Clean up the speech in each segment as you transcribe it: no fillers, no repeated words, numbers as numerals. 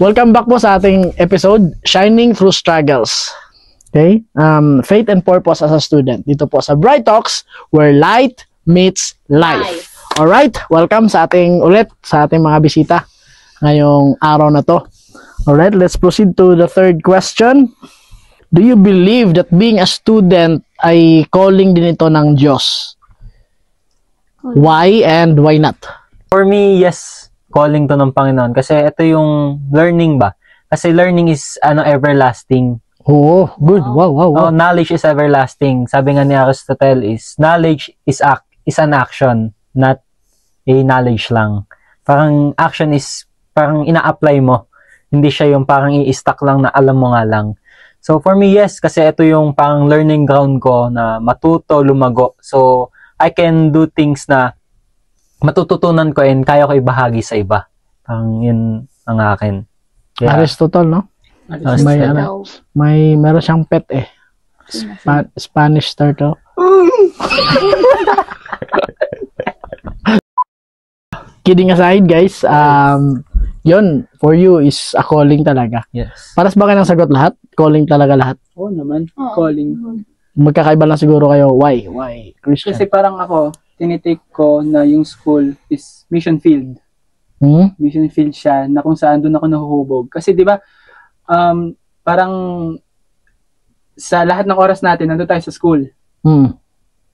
Welcome back po sa ating episode, Shining Through Struggles. Okay? Faith and Purpose as a Student. Dito po sa Bright Talks, where light meets life. Alright, welcome sa ating mga bisita ngayong araw na to. Alright, let's proceed to the third question. Do you believe that being a student ay calling din ito ng Diyos? Why and why not? For me, yes. Calling to ng Panginoon. Kasi ito yung learning ba? Kasi learning is everlasting. Oh, good. Wow. Knowledge is everlasting. Sabi nga ni Aristotle is, knowledge is an action, not a knowledge lang. Parang action is, parang ina-apply mo. Hindi siya yung parang i-stack lang na alam mo nga lang. So for me, yes. Kasi ito yung parang learning ground ko na matuto, lumago. So I can do things na matututunan ko and kaya ko ibahagi sa iba. Parang yun ang akin. Yeah. Aristotle, no? Meron siyang pet eh. Spanish turtle. Kidding aside, guys. Yun, for you is a calling talaga. Yes. Paras ba kayo ng sagot lahat? Calling talaga lahat? Oo naman. Calling. Magkakaiba lang siguro kayo. Why? Christian? Kasi parang ako, tinitake ko na yung school is mission field. Mission field siya na kung saan doon ako nahuhubog. Kasi di ba, parang sa lahat ng oras natin, nandun tayo sa school.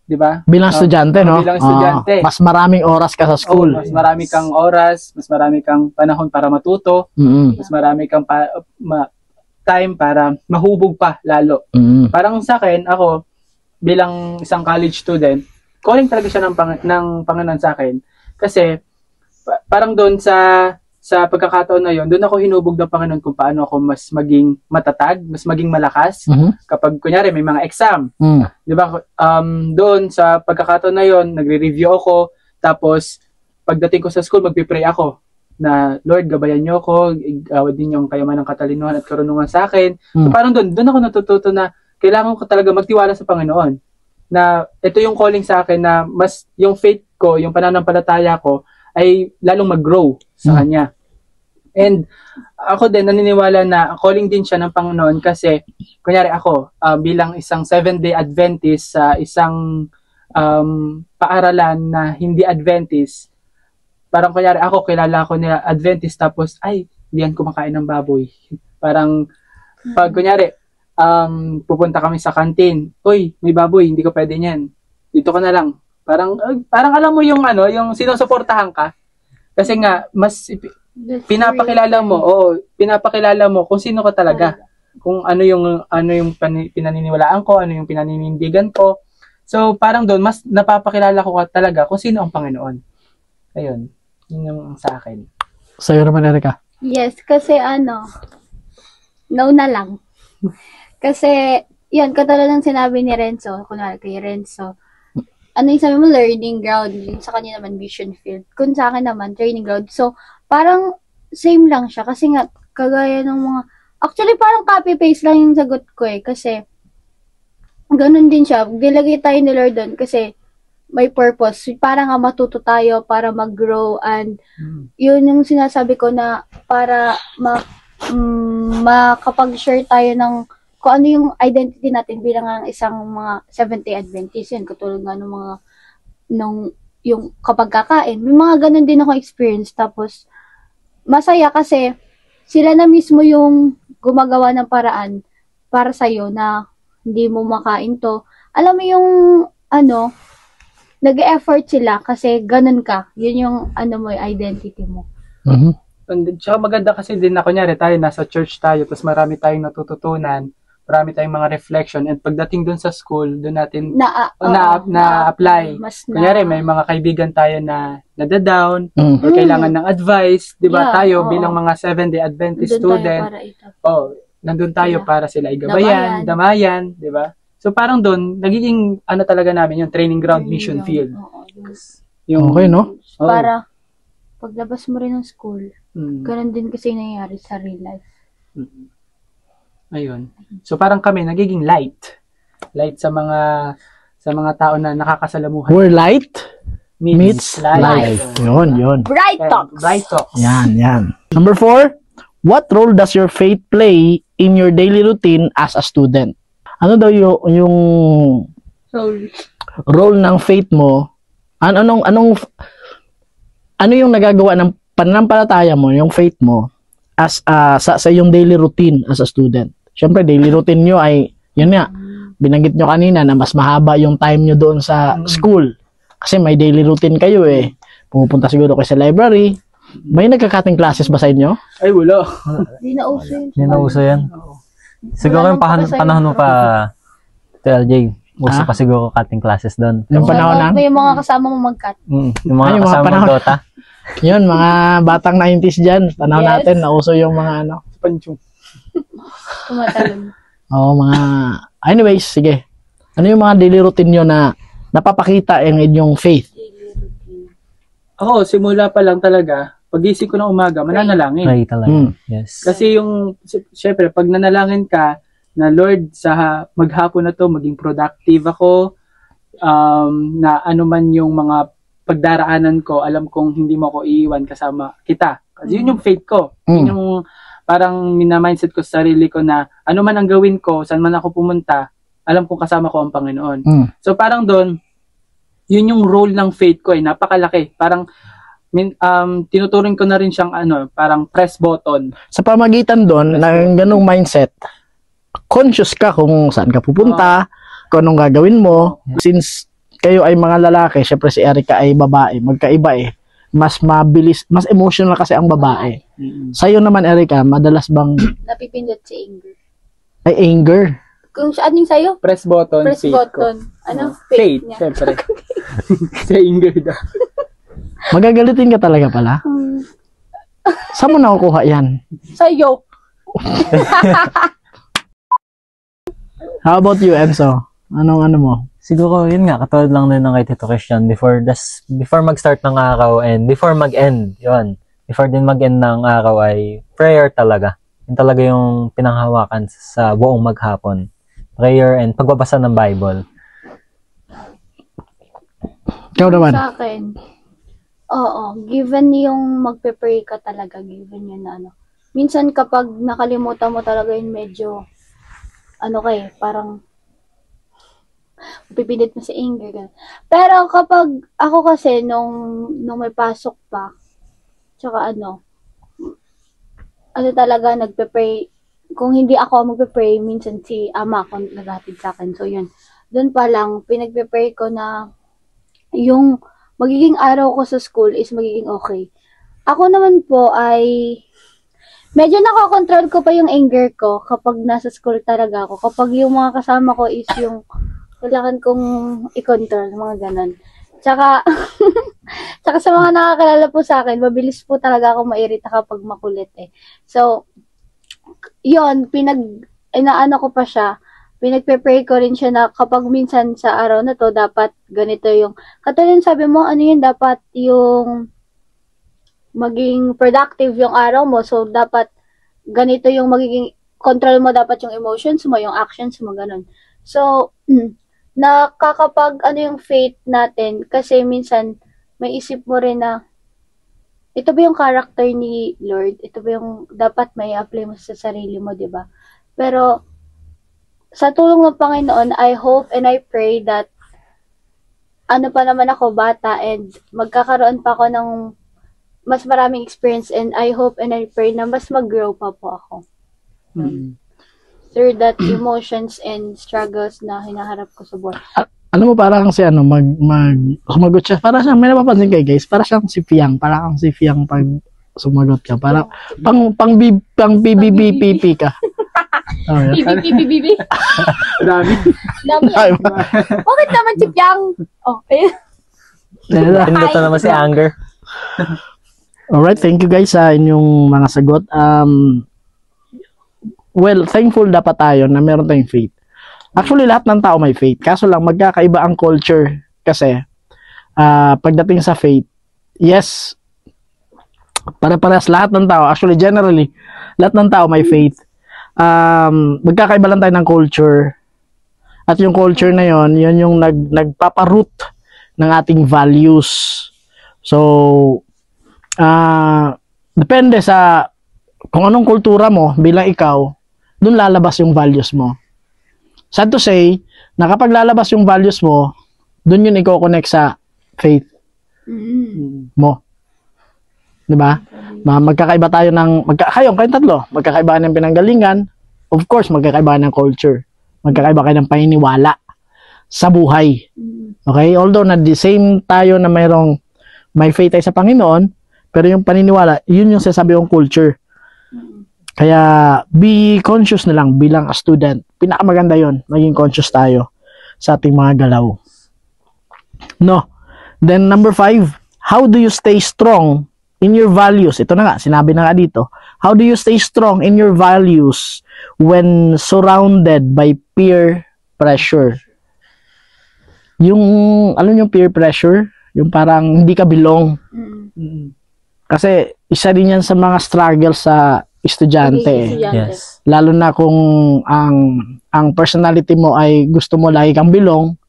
Di ba? Bilang estudyante, no? Bilang estudyante. Mas maraming oras ka sa school. Mas marami kang oras, mas marami kang panahon para matuto, mas marami kang time para mahubog pa lalo. Parang sa akin, ako, bilang isang college student, calling talaga siya ng Panginoon sa akin. Kasi, parang doon sa pagkakataon na yon, doon ako hinubog ng Panginoon kung paano ako mas maging matatag, mas maging malakas. Kapag, kunyari, may mga exam. Di ba? Doon sa pagkakataon na yon, nagre-review ako. Tapos, pagdating ko sa school, magpipray ako na, Lord, gabayan niyo ako, igawad din yung kayaman ng katalinuhan at karunungan sa akin. So, parang doon ako natututo na kailangan ko talaga magtiwala sa Panginoon. Na ito yung calling sa akin na mas yung faith ko, yung pananampalataya ko ay lalong mag-grow sa Kanya. And ako din naniniwala na calling din siya ng Panginoon kasi kunyari ako bilang isang 7-day Adventist sa isang paaralan na hindi Adventist, parang kunyari ako kilala ko nila Adventist tapos ay hindi yan kumakain ng baboy. Parang pag kunyari pupunta kami sa kantin. Uy, may baboy, hindi ko pwede niyan. Dito ka na lang. Parang alam mo yung yung sinusuportahan ka. Kasi nga mas pinapakilala mo kung sino ka talaga. Kung ano yung pinaniniwalaan ko, ano yung pinaninindigan ko. So parang doon mas napapakilala ko talaga kung sino ang Panginoon. Ayun. Yun yung sa akin. Sa'yo naman, Erica. Yes, kasi no na lang. Kasi, yan, katulad ng sinabi ni Renzo, kunwari kay Renzo, yung sabi mo, learning ground, yung sa kanya naman, mission field. Kung sa akin naman, training ground. So, parang same lang siya. Kasi nga, kagaya ng mga, actually, parang copy-paste lang yung sagot ko kasi, ganun din siya. Nilagay tayo ni Lord doon kasi, may purpose. Para nga matuto tayo, para mag-grow, and yun yung sinasabi ko na, para makapag-share tayo ng kung ano yung identity natin bilang ang isang mga Seventh-day Adventist. Yan, katulad nga ng mga yung kapag kakain. May mga ganun din ako experience. Tapos, masaya kasi sila na mismo yung gumagawa ng paraan para sa'yo na hindi mo makain to. Alam mo yung nag-e-effort sila kasi ganun ka. Yun yung mo, yung identity mo. And tsaka maganda kasi din na kunyari tayo, nasa church tayo, tapos marami tayong natututunan, marami tayong mga reflection, and pagdating dun sa school, dun natin na-apply. Kunyari, may mga kaibigan tayo na nadadown, or kailangan ng advice, di ba? Tayo, bilang mga 7-day Adventist student, nandun tayo para sila igabayan, damayan, di ba? So parang dun, nagiging talaga namin yung training ground, mission field. Okay, no? Para paglabas mo rin ng school, ganun din kasi nangyayari sa real life. Ayun. So parang kami nagiging light. Light sa mga tao na nakakasalamuhan. Where light meets life. Yun. Bright Talks. Bright Talks. Yan. Number 4, what role does your faith play in your daily routine as a student? Ano daw yung role ng faith mo? Ano yung nagagawa ng pananampalataya mo, yung faith mo as sa yung daily routine as a student? Syempre daily routine nyo ay yun nga, binanggit nyo kanina na mas mahaba yung time nyo doon sa school. Kasi may daily routine kayo eh. Pumupunta siguro kayo sa library. May nagka-cutting classes ba sa inyo? Ay, wala. Hindi na uso yun. Hindi na uso yan. Siguro yung panahon mo pa, TLJ, uso pa siguro cutting classes doon. Yung panahon na? May mga kasama mo mag-cut. Yung mga kasama ng Dota. Yun, mga batang 90s dyan. Panahon Yes. natin, nauso yung mga ano. Panchong. Tumatalon. Oo, mga... Anyways, sige. Ano yung mga daily routine nyo na napapakita yung inyong faith? Ako, simula pa lang talaga, pagising ko ng umaga, mananalangin. Pray talaga. Yes. Kasi syempre, pag nanalangin ka, na Lord, sa maghapon na to, maging productive ako, na ano man yung mga pagdaraanan ko, alam kong hindi mo ako iiwan kasama kita. Kasi yun yung faith ko. Yun yung parang mina-mindset ko sa sarili ko na ano man ang gawin ko, saan man ako pumunta, alam kong kasama ko ang Panginoon. So parang doon, yun yung role ng faith ko napakalaki. Parang tinuturing ko na rin siyang parang press button. Sa pamagitan doon, ng ganung mindset, conscious ka kung saan ka pupunta, kung anong gagawin mo. Since kayo ay mga lalaki, syempre si Erica ay babae, magkaiba eh. Mas mabilis, mas emotional kasi ang babae. Sa'yo naman, Erica, madalas bang... Napipindot si anger. Ay, anger. Kung saan yung sa'yo? Press button, Press faith button. ko. Ano? Faith, niya. syempre. Sa anger daw. Magagalitin ka talaga pala? Saan mo nakukuha yan? Sa'yo. How about you, Enzo? Anong mo? Siguro, yun nga, katulad lang din ng kay Tito Christian, before mag-start ng araw and before mag-end, yun. Before din mag-end ng araw ay prayer talaga. Yun talaga yung pinanghawakan sa buong maghapon. Prayer and pagbabasa ng Bible. Ikaw naman. Sa akin, oo, given yung magpe-pray ka talaga, given yun na minsan kapag nakalimutan mo talaga yun, medyo, parang, pipindit mo sa anger. Ganun. Pero kapag, ako kasi, nung may pasok pa, tsaka talaga, nagpe-pray, kung hindi ako magpe-pray, minsan si ama ko naghatid sa akin. So, yun. Doon pa lang, pinagpe-pray ko na yung magiging araw ko sa school is magiging okay. Ako naman po ay medyo nakokontrol ko pa yung anger ko kapag nasa school talaga ako. Kapag yung mga kasama ko is yung kailangan kong i-control, mga ganon. Tsaka sa mga nakakilala po sa akin, mabilis po talaga ako mairita kapag makulit eh. So, yun, inaano ko pa siya, pinagpe-pray ko rin siya na kapag minsan sa araw na to, dapat ganito yung, katulad sabi mo, dapat yung maging productive yung araw mo, so dapat ganito yung magiging, control mo dapat yung emotions mo, yung actions mo, ganun. So, nakakapag, yung faith natin, kasi minsan, may isip mo rin na, ito ba yung character ni Lord? Ito ba yung dapat may apply mo sa sarili mo, di ba? Pero, sa tulong ng Panginoon, I hope and I pray that pa naman ako, bata, and magkakaroon pa ako ng mas maraming experience, and I hope and I pray na mas mag-grow pa po ako. Through that emotions and struggles na hinaharap ko sa buhay. Alam mo, parang si sumagot siya. Para siyang, may napapansin kayo guys, para siyang si Fiang. Para kang si Fiang pag sumagot ka. Para pang BBBPP ka. BBBBB. Dami. Bakit naman si Piang? Okay. Pindot na naman si anger. Alright, thank you guys sa inyong mga sagot. Well, thankful dapat tayo na meron tayong faith. Actually, lahat ng tao may faith. Kaso lang, magkakaiba ang culture. Kasi, pagdating sa faith, yes, para-paras lahat ng tao, actually, generally, lahat ng tao may faith. Magkakaiba lang tayo ng culture. At yung culture na yon, yun yung nagpaparoot ng ating values. So, depende sa kung anong kultura mo bilang ikaw, dun lalabas yung values mo. Sad to say, na kapag lalabas yung values mo, dun yun i-connect sa faith mo. 'Di ba? Magkakaiba tayo kayong tatlo, magkakaiba ng pinanggalingan, of course, magkakaiba ng culture. Magkakaiba kayo ng paniniwala sa buhay. Okay? Although na the same tayo na may faith tayo sa Panginoon, pero yung paniniwala, yun yung sasabi yung culture. Kaya be conscious na lang bilang a student. Pinakamaganda yun, maging conscious tayo sa ating mga galaw. No. Then number 5, how do you stay strong in your values? Ito na nga, sinabi na nga dito. How do you stay strong in your values when surrounded by peer pressure? Yung, alam yung peer pressure? Yung parang hindi ka belong. Kasi isa din yan sa mga struggles sa estudyante. Yes. Lalo na kung ang personality mo ay gusto mo lagi kang belong,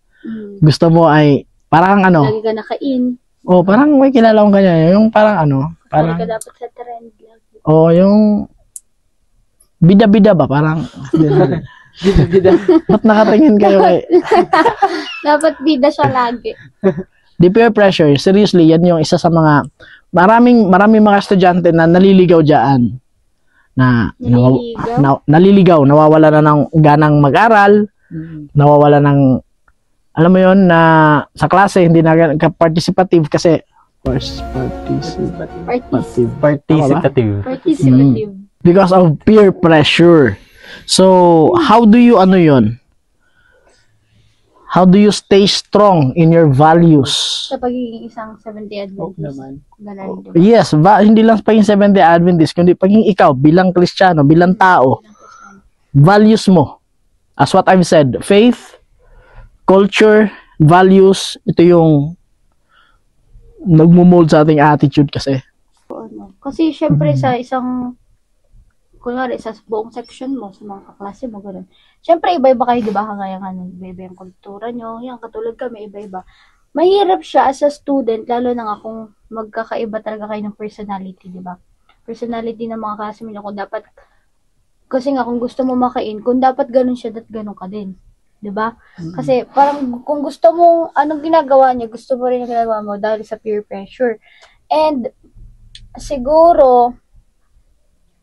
gusto mo ay parang Lagi ka naka-in. Oh, parang may kilala kong ganyan. Yung parang parang Lagi ka dapat sa trend. oh, yung bida-bida ba? Parang Bida. ba't nakatingin kayo eh? Dapat bida siya lagi. The peer pressure, seriously, yan yung isa sa mga maraming mga estudyante na naliligaw diyan. Naliligaw, nawawala na ng ganang mag-aral, nawawala ng alam mo yon na sa klase hindi na participative kasi Participative. because of peer pressure. So, how do you How do you stay strong in your values? Sa pagiging isang Seventh-day Adventist. naman. Ganun, diba? Yes, hindi lang pagiging Seventh-day Adventist, kundi pagiging ikaw bilang Kristiyano, bilang tao, values mo. As what I've said, faith, culture, values, ito yung nagmumold sa ating attitude kasi. Kasi syempre sa isang, kunwari sa buong section mo, sa mga kaklase mo, gano'n. Syempre, iba-iba kayo, di ba? Kaya nga, iba-iba yung kultura nyo. Yan, katulad kami, iba-iba. Mahirap siya as a student, lalo na nga kung magkakaiba talaga kayo ng personality, di ba? Personality ng mga klase mo, kung dapat, kasi nga, kung gusto mo makain, kung dapat ganun siya, ganun ka din. Di ba? Kasi, parang, kung gusto mo, anong ginagawa niya, gusto mo rin yung ginagawa mo dahil sa peer pressure. And, siguro,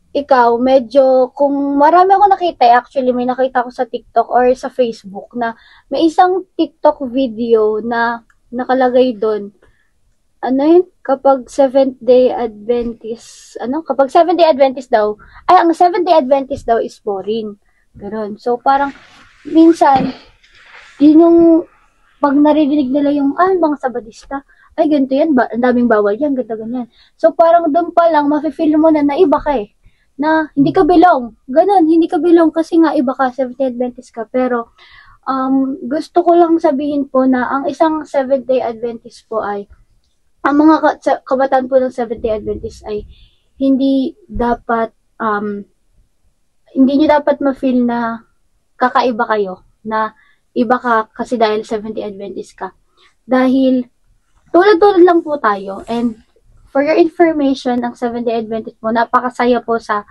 ikaw, medyo, kung marami ako nakita, actually, may nakita ko sa TikTok or sa Facebook na may isang TikTok video na nakalagay doon. Ano yun? Kapag Seventh-day Adventist, kapag Seventh-day Adventist daw, ang Seventh-day Adventist daw is boring. Ganon. So, parang, minsan, yun yung, pag naririnig nila yung, mga Sabadista, ay, ganito yan, ang daming bawal yan, ganyan. So, parang doon pa lang, mafe-feel mo na iba ka eh. Na hindi ka belong. Ganon, hindi ka belong kasi nga iba ka, Seventh-day Adventist ka. Pero, gusto ko lang sabihin po na ang isang Seventh-day Adventist po ay, ang mga kabataan po ng Seventh-day Adventist ay hindi dapat, hindi nyo dapat ma-feel na kakaiba kayo, na iba ka kasi dahil Seventh-day Adventist ka. Dahil, tulad-tulad lang po tayo, and for your information, ang Seventh-day Adventist po, napakasaya po sa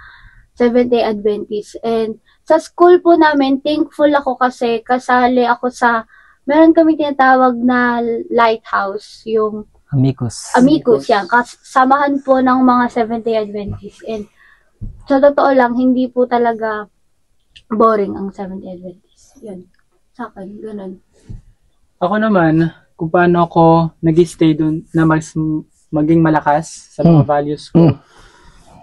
Seventh-day Adventist. And sa school po namin, thankful ako kasi kasali ako sa, meron kami tinatawag na lighthouse, yung Amicus, yan. Kasamahan po ng mga Seventh-day Adventist. And sa totoo lang, hindi po talaga boring ang Seventh-day Adventist. Yun. Sa akin, ganun. Ako naman, kung paano ako nag-stay dun na maging malakas sa mga values ko.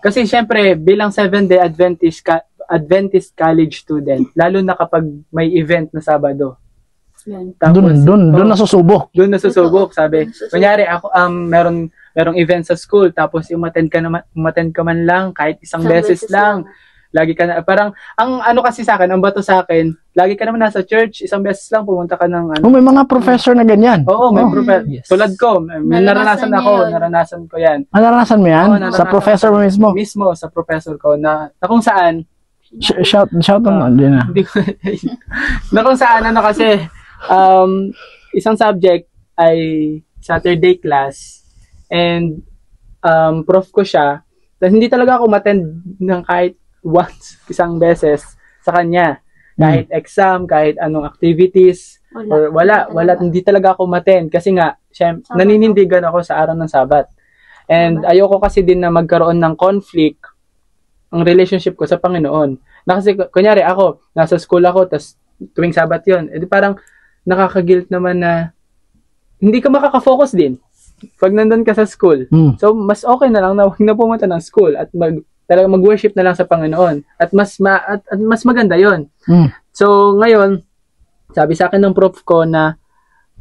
Kasi syempre, bilang Seventh-day Adventist college student, lalo na kapag may event na Sabado. Doon nasusubok. Doon nasusubok, sabi. Kunyari, ako, merong event sa school, tapos umattend ka man lang, kahit isang beses lang. Lagi ka na, parang, ang ano kasi sa akin, ang bato sa akin, lagi ka naman nasa church, isang beses lang pumunta ka ng may mga professor na ganyan. Oo, may professor. Yes. Tulad ko, may naranasan ko yan. Naranasan mo yan? Sa professor mo mismo? Mismo, sa professor ko, na kung saan, shout mo, hindi na. Na kung saan, kasi, isang subject ay Saturday class, and prof ko siya, Hindi talaga ako attend ng kahit once, isang beses sa kanya. Kahit exam, kahit anong activities, wala, hindi talaga ako attend kasi nga, naninindigan ako sa araw ng Sabat. And ayoko kasi din na magkaroon ng conflict ang relationship ko sa Panginoon. Na kasi, kunyari ako, nasa school ako, tas tuwing Sabat yun, edi parang nakaka-guilt naman na hindi ka makaka-focus din pag nandun ka sa school. So, mas okay na lang na huwag na pumunta ng school at talagang mag-worship na lang sa Panginoon. At mas maganda yon. So, ngayon, sabi sa akin ng prof ko na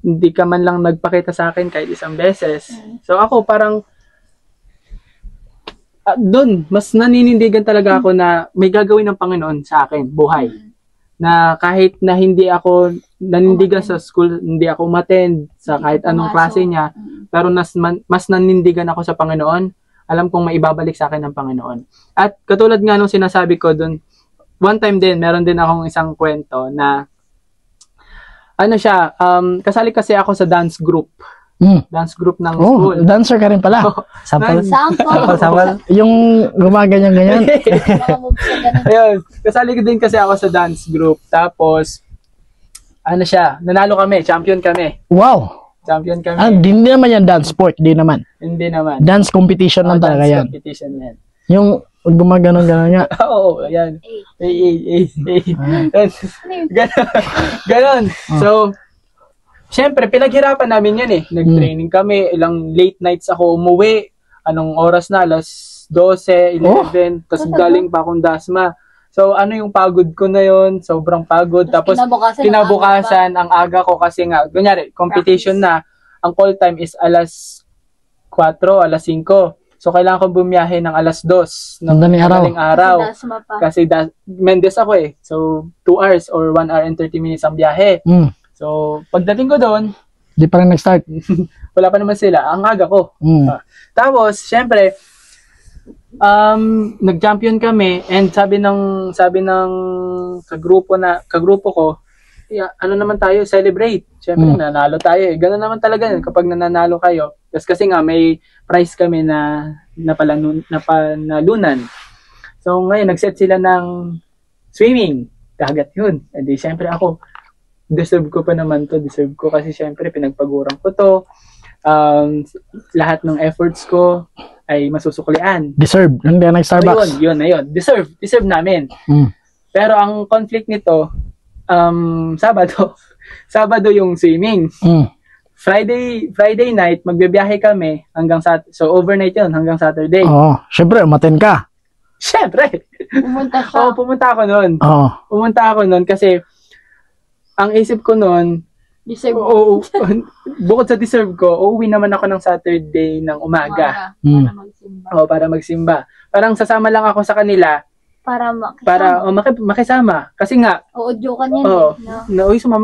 hindi ka man lang nagpakita sa akin kahit isang beses. So, ako parang doon, mas naninindigan talaga ako na may gagawin ng Panginoon sa akin, buhay. Na kahit na hindi ako nanindigan sa school, hindi ako umattend sa kahit anong klase niya, pero mas nanindigan ako sa Panginoon, alam kong maibabalik sa akin ng Panginoon. At katulad nga nung sinasabi ko dun, one time din, meron din akong isang kwento na, kasali kasi ako sa dance group. Dance group ng school. Dancer ka rin pala. Sample. Yung gumaganyan-ganyan. Ayun, kasali din kasi ako sa dance group. Tapos, nanalo kami, champion kami. Wow! Champion kami. Hindi naman yan dance sport, hindi naman. Hindi naman. Dance competition lang talaga yan. Dance competition yan. Yung gumaganon-ganon nga. Oo, yan. Ganon. So, syempre, pinaghirapan namin yan eh. Nag-training kami, ilang late nights ako umuwi. Anong oras na? Alas 12, 11, tapos galing pa akong Dasma. So, yung pagod ko na yon, sobrang pagod. Tapos, kinabukasan, ang aga ko kasi nga, kunyari, competition na, ang call time is alas 4, alas 5. So, kailangan kong bumiyahe ng alas 2 ng madaling araw. Kasi Mendes ako eh. So, 2 hours or 1 hour and 30 minutes ang biyahe. So, pagdating ko doon, di pa rin nag-start. Wala pa naman sila. Ang aga ko. Tapos, syempre, nag-champion kami and sabi ng kagrupo ko, ano naman tayo, celebrate. Syempre, nanalo tayo eh. Ganun naman talaga yun kapag nananalo kayo. Kasi nga, may prize kami na napanalunan. So, ngayon, nag-set sila ng swimming. Dagat yun. E di, syempre ako, deserve ko pa naman to. Deserve ko kasi syempre, pinagpaguran ko to. Lahat ng efforts ko ay masusuklian. Deserve. Hindi nag-Starbucks. So, yun. Deserve namin. Pero ang conflict nito, Sabado yung swimming. Friday night, magbibiyahe kami hanggang so overnight yun, hanggang Saturday. Syempre, umaten ka. Syempre. Pumunta siya. Pumunta ako nun. Pumunta ako nun kasi ang isip ko nun, bukod sa deserve ko, uuwi naman ako ng Saturday ng umaga. Para magsimba. Parang sasama lang ako sa kanila para makisama. Kasi nga, audio ka niyan.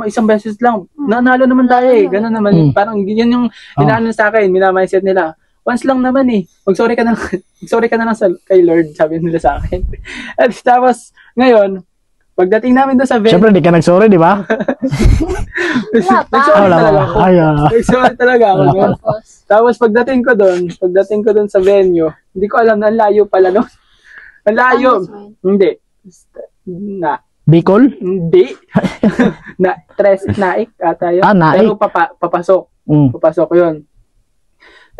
Isang beses lang. Nanalo naman tayo eh. Ganun naman. Parang yun yung inaano sa akin. Minamindset nila. Once lang naman eh. Mag-sorry ka na lang kay Lord, sabi nila sa akin. At tapos, ngayon, pagdating namin doon sa venue. Siyempre, di ka nag-sorry, di ba? Nag-sorry talaga ako. Tapos, pagdating ko doon sa venue, hindi ko alam na ang layo pala noon. Ang layo. Hindi. Bicol? Hindi. Naik ata yun. Naik. Pero papasok. Papasok yun.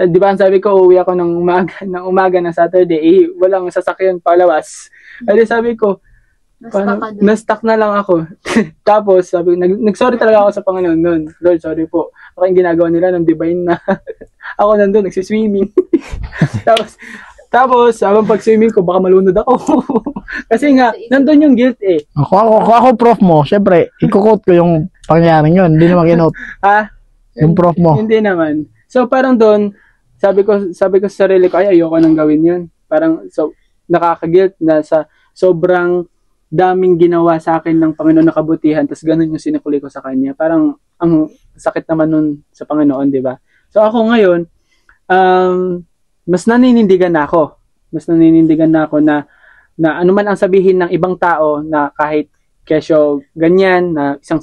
Di ba, sabi ko, uwi ako ng umaga ng Saturday, walang sasakyan palawas. Ay, sabi ko, na-stuck na lang ako. Tapos, sabi, nag-sorry talaga ako sa Panginoon noon. Lord, sorry po. Ako yung ginagawa nila ng divine na ako nandun, nagsiswimming. Tapos, habang pag-swimming ko, baka malunod ako. Kasi nga, nandun yung guilt eh. Ako prof mo, syempre, i-quote ko yung pangyayaring yun. Hindi naman kinote. Yung prof mo. Hindi naman. So, parang doon, sabi ko sa sarili ko, ayoko nang gawin yun. Parang, nakaka-guilt na sa sobrang daming ginawa sa akin ng Panginoon na kabutihan, tapos ganun yung sinukuli ko sa Kanya. Parang, ang sakit naman nun sa Panginoon, di ba? So, ako ngayon, mas naninindigan na ako na ano man ang sabihin ng ibang tao na kahit kesyo ganyan na isang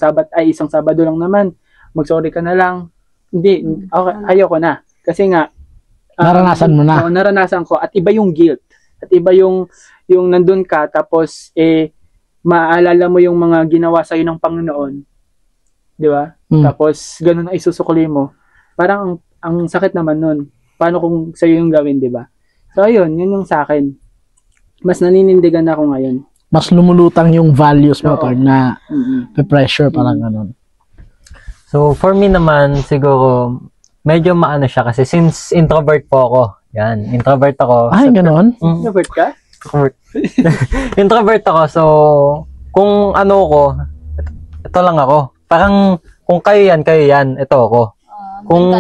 Sabado lang naman, mag-sorry ka na lang. Hindi, okay, ayoko na. Kasi nga, naranasan mo na. Naranasan ko at iba yung guilt. At iba yung nandun ka, tapos maaalala mo yung mga ginawa sa'yo ng Panginoon. Di ba? Tapos, ganun ay susukli mo. Parang, ang sakit naman nun. Paano kung sa'yo yung gawin, di ba? So, ayun, yun yung sa akin. Mas naninindigan ako ngayon. Mas lumulutang yung values mo, Oo. tol, na pressure, parang ganun. So, for me naman, siguro, medyo maano siya kasi since introvert po ako. Yan, introvert ako. Ay, ganun? Introvert ka? Introvert ako. So, kung ano ko, ito lang ako. Parang, kung kayo yan, ito ako. Kung,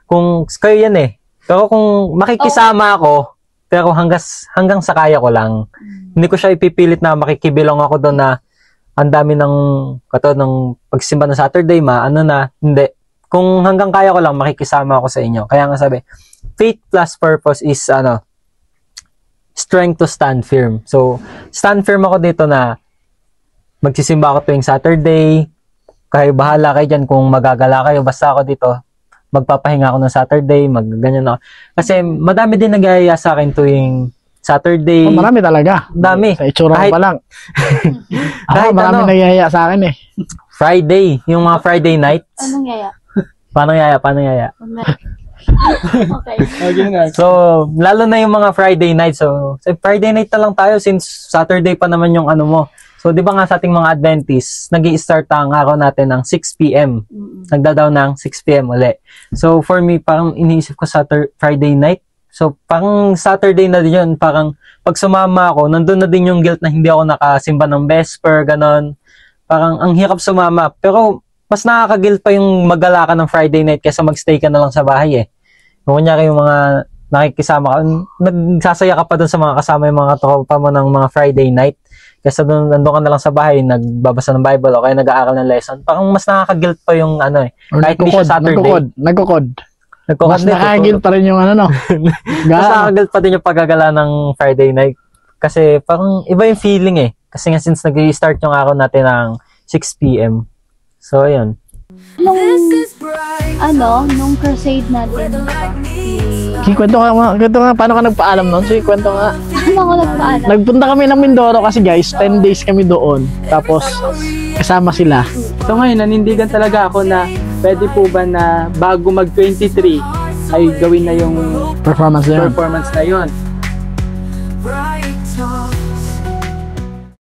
kung kayo yan eh. Pero kung makikisama ako, pero hanggang sa kaya ko lang. Hindi ko siya ipipilit na makikibilong ako doon na ang dami ng pagsimba ng Saturday, hindi. Kung hanggang kaya ko lang, makikisama ako sa inyo. Kaya nga sabi, faith plus purpose is, strength to stand firm. So, stand firm ako dito na magsisimba ako tuwing Saturday. Kayo bahala kayo dyan kung magagala kayo. Basta ako dito, magpapahinga ako ng Saturday, magganyan ako. Kasi madami din nag-aaya sa akin tuwing Saturday. Oh, marami talaga. Dami. Sa itsura ko pa lang. Kahit marami nagayaya sa akin eh. Friday, yung mga Friday nights. Anong yaya? Paano yaya? Okay. Okay na. So, lalo na yung mga Friday nights. So, Friday night na lang tayo since Saturday pa naman yung ano mo. So, di ba nga sa ating mga Adventists, nag-i-start ang araw natin ng 6 p.m. Nagdadaw ng 6 p.m. uli. So, for me, parang iniisip ko Friday night. So, parang Saturday na din yun. Parang pag sumama ako, nandun na din yung guilt na hindi ako nakasimba ng Vesper, ganon. Parang ang hirap sumama. Pero, mas nakaka-guilt pa yung maggala ka ng Friday night kaysa magstay ka na lang sa bahay eh. Kung kunyari yung mga nakikisama ka, nagsasaya ka pa dun sa mga kasama yung mga tropa mo ng mga Friday night. Kaysa nandun ka na lang sa bahay, nagbabasa ng Bible o kaya nag-aaral ng lesson. Parang mas nakaka-guilt pa yung ano eh. Kahit hindi siya Saturday. Nagkukod. Mas nakaka-guilt pa rin yung ano no. Mas nakaka-guilt pa din yung paggagala ng Friday night. Kasi parang iba yung feeling eh. Kasi nga since nag-start yung araw natin ng 6 p.m. So, ayun. Nung crusade natin, Kwento nga, paano ka nagpaalam nun? Sige, kwento nga. Ano ako nagpaalam? Nagpunta kami ng Mindoro kasi guys, 10 days kami doon. Tapos, kasama sila. So ngayon, nanindigan talaga ako na pwede po ba na bago mag-23 ay gawin na yung Performance na yun. performance na yun.